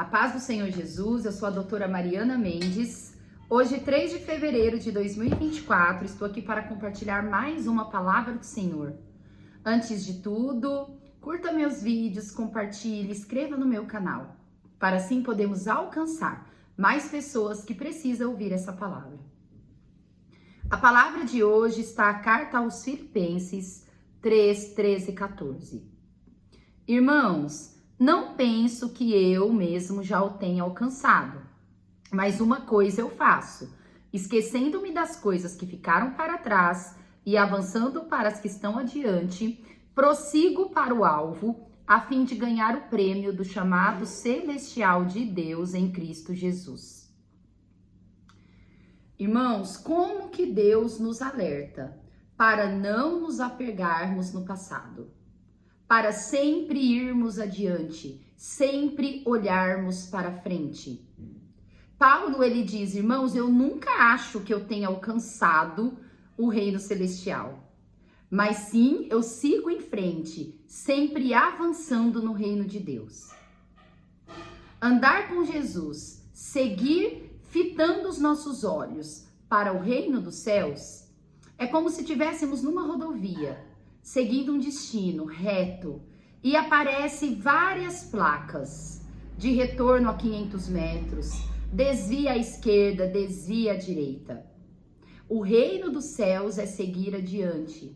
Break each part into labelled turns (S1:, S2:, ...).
S1: A paz do Senhor Jesus, eu sou a doutora Mariana Mendes. Hoje, 3 de fevereiro de 2024, estou aqui para compartilhar mais uma palavra do Senhor. Antes de tudo, curta meus vídeos, compartilhe, inscreva no meu canal, para assim podermos alcançar mais pessoas que precisam ouvir essa palavra. A palavra de hoje está a carta aos Filipenses 3, 13 e 14. Irmãos, não penso que eu mesmo já o tenha alcançado, mas uma coisa eu faço, esquecendo-me das coisas que ficaram para trás e avançando para as que estão adiante, prossigo para o alvo, a fim de ganhar o prêmio do chamado celestial de Deus em Cristo Jesus. Irmãos, como que Deus nos alerta para não nos apegarmos no passado? Para sempre irmos adiante, sempre olharmos para frente. Paulo, ele diz, irmãos, eu nunca acho que eu tenha alcançado o reino celestial, mas sim, eu sigo em frente, sempre avançando no reino de Deus. Andar com Jesus, seguir fitando os nossos olhos para o reino dos céus, é como se estivéssemos numa rodovia, seguindo um destino reto, e aparecem várias placas de retorno a 500 metros, desvia à esquerda, desvia à direita. O reino dos céus é seguir adiante.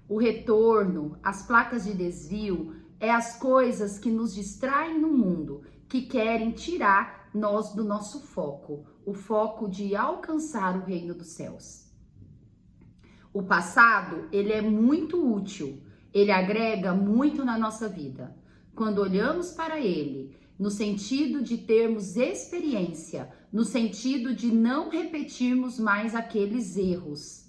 S1: O retorno, as placas de desvio, é as coisas que nos distraem no mundo, que querem tirar nós do nosso foco, o foco de alcançar o reino dos céus. O passado, ele é muito útil, ele agrega muito na nossa vida. Quando olhamos para ele, no sentido de termos experiência, no sentido de não repetirmos mais aqueles erros.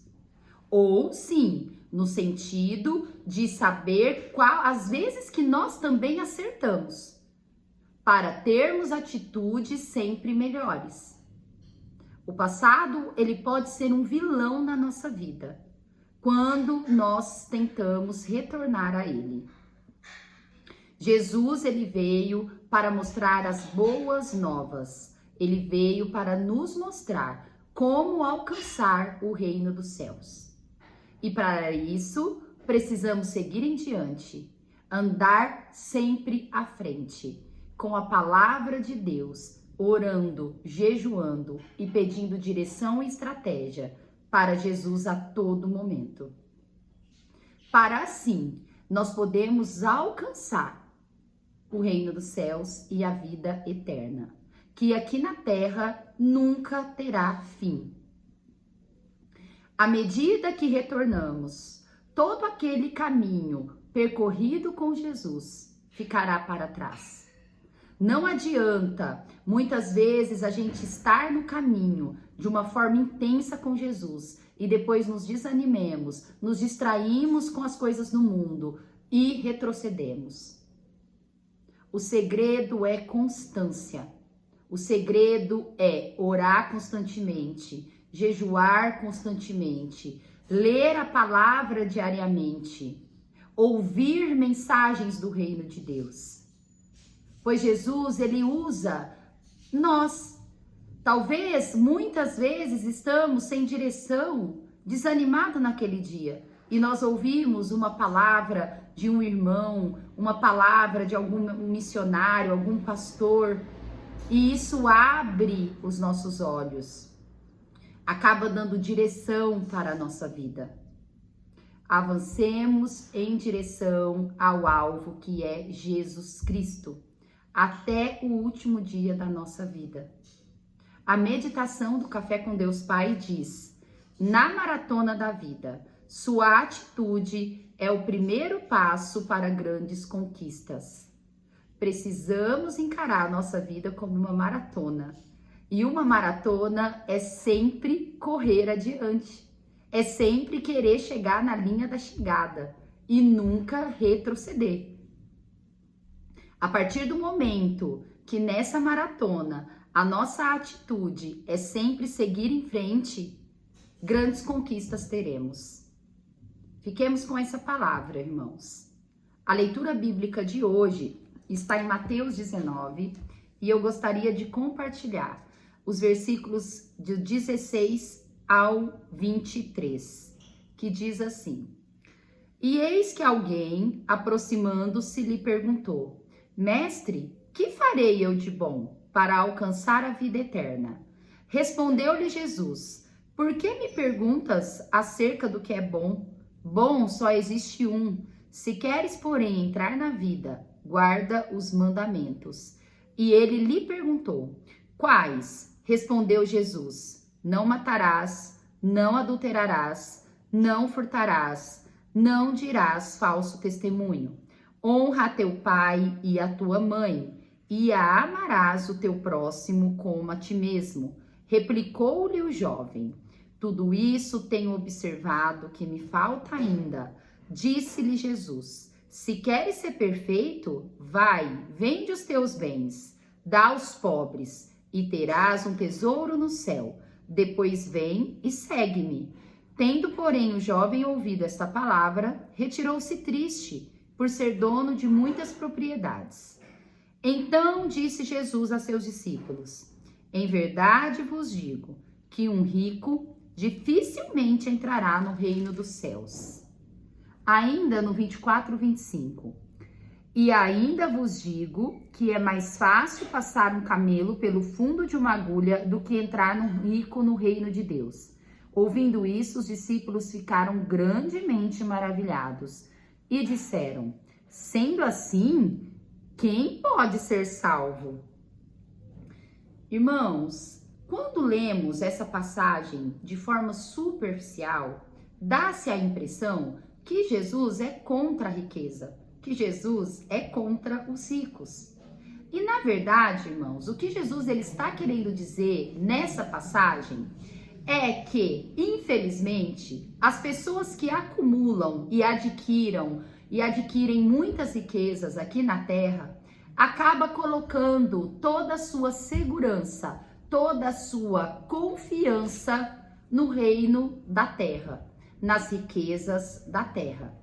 S1: Ou sim, no sentido de saber às vezes que nós também acertamos, para termos atitudes sempre melhores. O passado, ele pode ser um vilão na nossa vida, quando nós tentamos retornar a ele. Jesus, ele veio para mostrar as boas novas. Ele veio para nos mostrar como alcançar o reino dos céus. E para isso, precisamos seguir em diante, andar sempre à frente, com a palavra de Deus, orando, jejuando e pedindo direção e estratégia para Jesus a todo momento. Para assim, nós podemos alcançar o reino dos céus e a vida eterna, que aqui na terra nunca terá fim. À medida que retornamos, todo aquele caminho percorrido com Jesus ficará para trás. Não adianta, muitas vezes, a gente estar no caminho de uma forma intensa com Jesus e depois nos desanimemos, nos distraímos com as coisas do mundo e retrocedemos. O segredo é constância. O segredo é orar constantemente, jejuar constantemente, ler a palavra diariamente, ouvir mensagens do reino de Deus. Pois Jesus, ele usa nós. Talvez, muitas vezes, estamos sem direção, desanimado naquele dia. E nós ouvimos uma palavra de um irmão, uma palavra de algum missionário, algum pastor. E isso abre os nossos olhos. Acaba dando direção para a nossa vida. Avancemos em direção ao alvo que é Jesus Cristo, até o último dia da nossa vida. A meditação do Café com Deus Pai diz: na maratona da vida, sua atitude é o primeiro passo para grandes conquistas. Precisamos encarar a nossa vida como uma maratona. E uma maratona é sempre correr adiante. É sempre querer chegar na linha da chegada e nunca retroceder. A partir do momento que nessa maratona a nossa atitude é sempre seguir em frente, grandes conquistas teremos. Fiquemos com essa palavra, irmãos. A leitura bíblica de hoje está em Mateus 19, e eu gostaria de compartilhar os versículos de 16 ao 23, que diz assim: E eis que alguém, aproximando-se, lhe perguntou: Mestre, que farei eu de bom para alcançar a vida eterna? Respondeu-lhe Jesus: Por que me perguntas acerca do que é bom? Bom só existe um. Se queres, porém, entrar na vida, guarda os mandamentos. E ele lhe perguntou: Quais? Respondeu Jesus: Não matarás, não adulterarás, não furtarás, não dirás falso testemunho. Honra a teu pai e a tua mãe, e amarás o teu próximo como a ti mesmo. Replicou-lhe o jovem: Tudo isso tenho observado, que me falta ainda. Disse-lhe Jesus: Se queres ser perfeito, vai, vende os teus bens, dá aos pobres, e terás um tesouro no céu. Depois vem e segue-me. Tendo, porém, o jovem ouvido esta palavra, retirou-se triste, por ser dono de muitas propriedades. Então disse Jesus a seus discípulos: Em verdade vos digo que um rico dificilmente entrará no reino dos céus. Ainda no 24, 25. E ainda vos digo que é mais fácil passar um camelo pelo fundo de uma agulha do que entrar no rico no reino de Deus. Ouvindo isso, os discípulos ficaram grandemente maravilhados e disseram: Sendo assim, quem pode ser salvo? Irmãos, quando lemos essa passagem de forma superficial, dá-se a impressão que Jesus é contra a riqueza, que Jesus é contra os ricos. E na verdade, irmãos, o que Jesus ele está querendo dizer nessa passagem é que, infelizmente, as pessoas que acumulam e adquirem muitas riquezas aqui na Terra, acaba colocando toda a sua segurança, toda a sua confiança no reino da Terra, nas riquezas da Terra.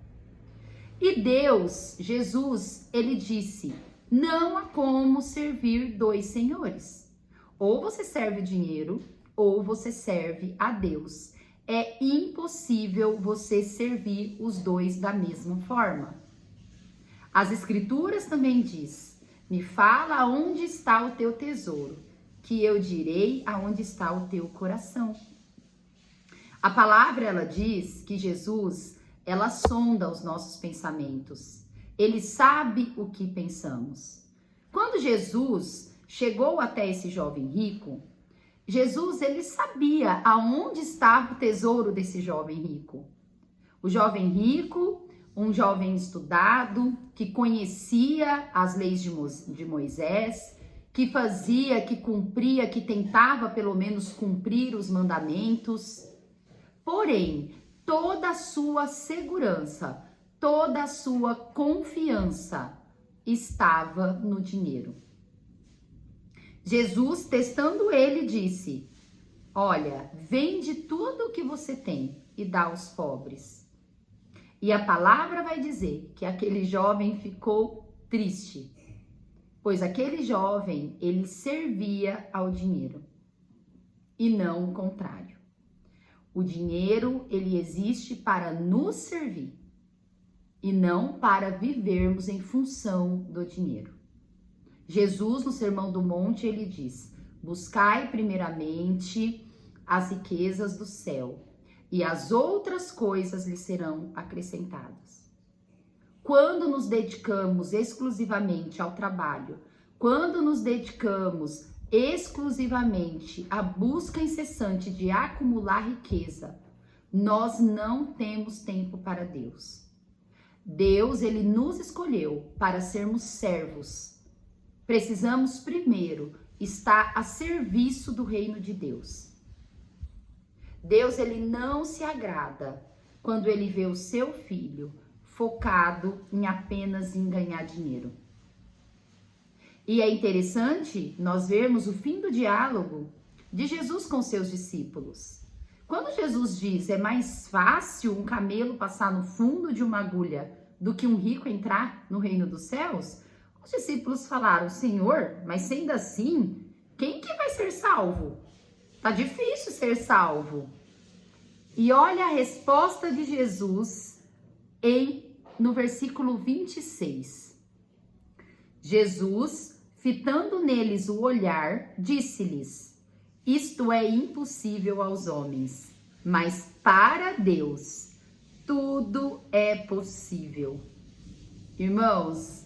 S1: E Deus, Jesus, ele disse: não há como servir dois senhores. Ou você serve o dinheiro, ou você serve a Deus. É impossível você servir os dois da mesma forma. As Escrituras também diz: me fala aonde está o teu tesouro, que eu direi aonde está o teu coração. A palavra, ela diz que Jesus, ela sonda os nossos pensamentos. Ele sabe o que pensamos. Quando Jesus chegou até esse jovem rico, Jesus, ele sabia aonde estava o tesouro desse jovem rico. O jovem rico, um jovem estudado, que conhecia as leis de Moisés, que fazia, que cumpria, que tentava pelo menos cumprir os mandamentos. Porém, toda a sua segurança, toda a sua confiança estava no dinheiro. Jesus, testando ele, disse: olha, vende tudo o que você tem e dá aos pobres. E a palavra vai dizer que aquele jovem ficou triste, pois aquele jovem, ele servia ao dinheiro e não o contrário. O dinheiro, ele existe para nos servir e não para vivermos em função do dinheiro. Jesus, no Sermão do Monte, ele diz: buscai primeiramente as riquezas do céu, e as outras coisas lhe serão acrescentadas. Quando nos dedicamos exclusivamente ao trabalho, quando nos dedicamos exclusivamente à busca incessante de acumular riqueza, nós não temos tempo para Deus. Deus, ele nos escolheu para sermos servos. Precisamos primeiro estar a serviço do reino de Deus. Deus, ele não se agrada quando ele vê o seu filho focado em apenas em ganhar dinheiro. E é interessante nós vermos o fim do diálogo de Jesus com seus discípulos. Quando Jesus diz: é mais fácil um camelo passar no fundo de uma agulha do que um rico entrar no reino dos céus, Os discípulos falaram: Senhor, mas sendo assim, quem que vai ser salvo? Tá difícil ser salvo. E olha a resposta de Jesus no versículo 26. Jesus, fitando neles o olhar, disse-lhes: isto é impossível aos homens, mas para Deus tudo é possível. Irmãos,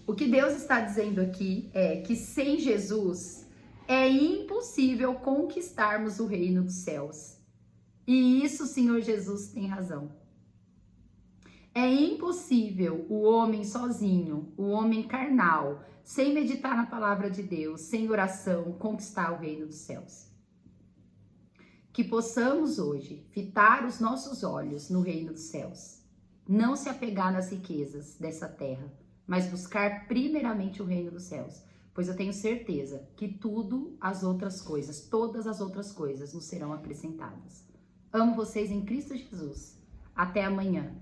S1: o que Deus está dizendo aqui é que sem Jesus é impossível conquistarmos o reino dos céus. E isso o Senhor Jesus tem razão. É impossível o homem sozinho, o homem carnal, sem meditar na palavra de Deus, sem oração, conquistar o reino dos céus. Que possamos hoje fitar os nossos olhos no reino dos céus. Não se apegar nas riquezas dessa terra, mas buscar primeiramente o reino dos céus. Pois eu tenho certeza que todas as outras coisas nos serão acrescentadas. Amo vocês em Cristo Jesus. Até amanhã.